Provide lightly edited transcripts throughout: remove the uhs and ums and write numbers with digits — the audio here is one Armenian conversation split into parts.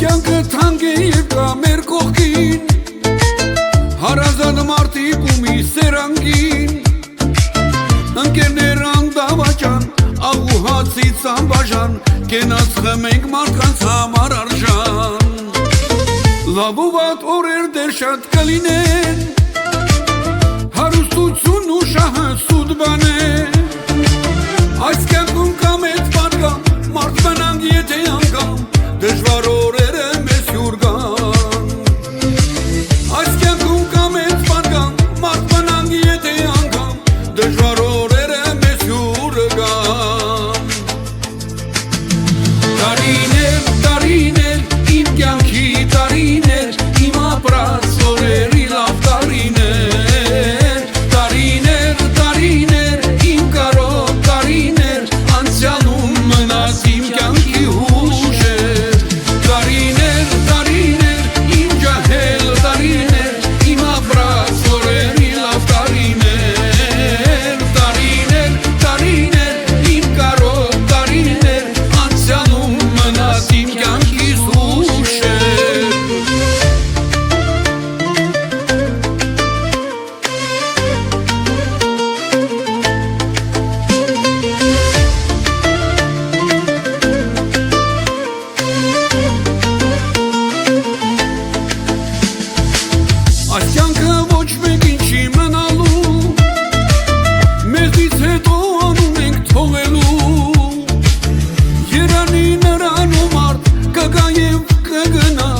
կյանքը թանկ է և կա մեր կողքին, հարազատ մարդիկ ու մի սերանգին, ընկերներ անդավաճան, աղ ու հացից անբաժան, կենաց խմենք մարդկանց համար արժան։ Լավ ու վատ օրեր դեր շատ կլինեն, հարուստություն ու շահը սուտ բան է, այս կյանքում կամ էդ բան կամ, մարդ մնանք եթե անգամ, դժվար օրերը մեզ հյուր գան։ Այս կյանքում կամ էդ բան կամ, մարդ մնանք եթե անգամ, դժվար օրերը մեզ հյուր գան։ Տարիներ, տարիներ, իմ կյանքի տարիներ, իմ ապրած օրերի լավ տարիներ, տարիներ, տարիներ, իմ կարոտ տարիներ, անցյալում մնաց իմ կյանքի հուշեր, տարիներ, տարիներ, իմ ջահել տարիներ, իմ ապրած օրերի լավ տարիներ, տարիներ, տարիներ, իմ կարոտ տարիներ, անցյալում մնաց իմ կյանքիս հուշեր։ Այս կյանքը ոչ մեկին չի մնալու, մեզից հետո անում ենք թողելու, երանի նրան ու մարդ կգա և կգնա,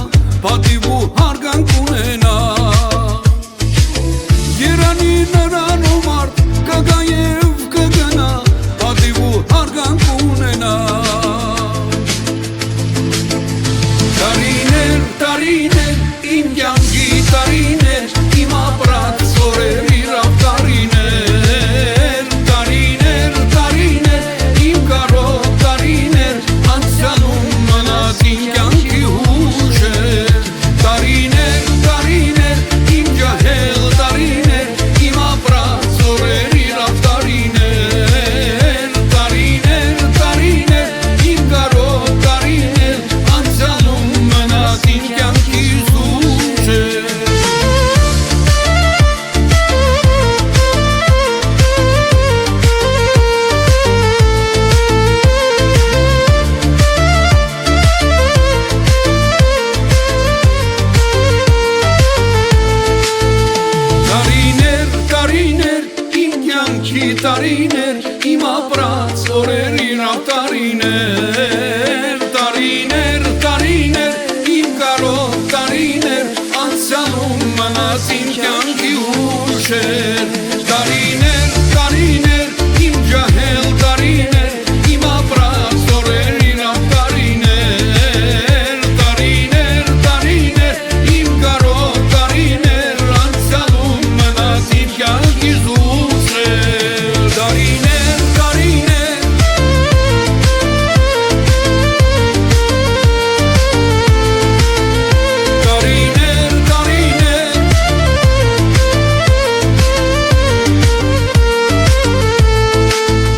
պատիվ ու հարգանք ունենա, երանի նրան ու մարդ կգա և կգնա, պատիվ ու հարգանք ունենա։ Տարիներ, տարիներ, իմ կյանքի տարիներ, իմ ապրած օրերի լավ տարիներ, տարիներ, տարիներ, իմ կարոտ տարիներ, անցյալում մնաց իմ կյանքի հուշեր, տարիներ, տարիներ, իմ ջահել տարիներ, իմ ապրած օրերի լավ տարիներ, տարիներ, տարիներ, իմ կարոտ տարիներ, անցյալում մնաց իմ կյանքիս հուշեր։ Տարիներ, տարիներ, իմ կյանքի տարիներ, իմ ապրած օրեր